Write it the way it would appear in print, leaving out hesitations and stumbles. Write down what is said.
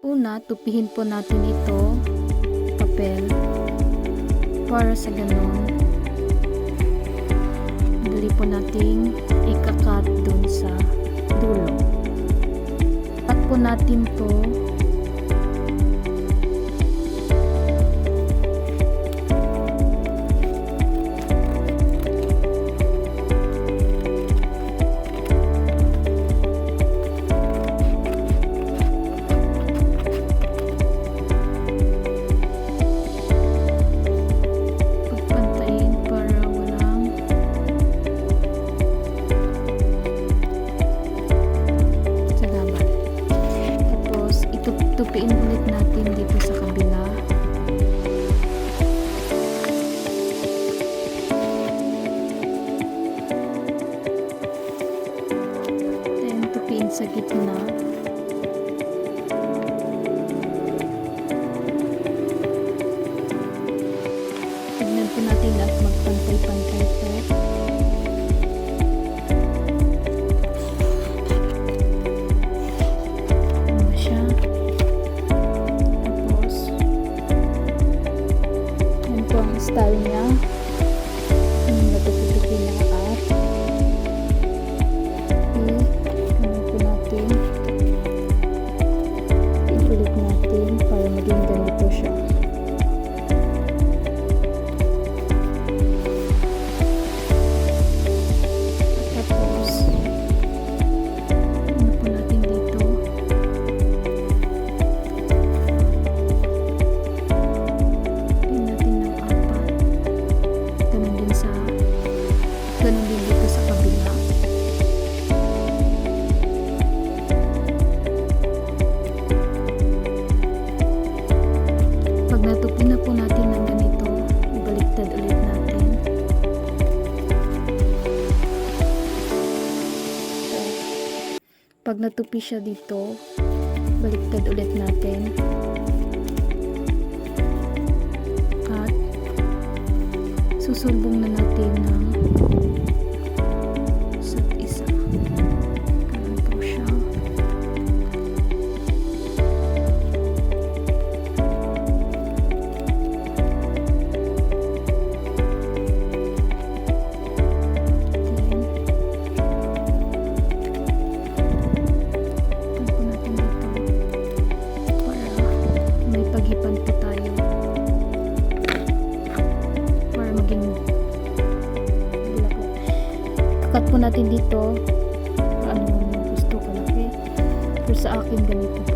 Una, tupihin po natin ito, papel, para sa ganun, dali po nating ikakat dun sa dulo. Cut po natin to tupiin ulit natin dito sa kabila. Then tupiin sa gitna. Tignan po natin at magpantay-pantay po. Style niya natutupi na at ganun po natin iulit natin para maging ganito siya. Tapos ano po natin dito, ganun din dito sa kabila. Pag natupi na po natin ng ganito, ibaliktad ulit natin. Pag natupi siya dito, baliktad ulit natin. At susulbong na natin ng isa. Ganun po siya. Pagpo natin dito para may paghipan po tayo. Para maging cut po natin dito ano gusto kalaki, pero sa akin ganito.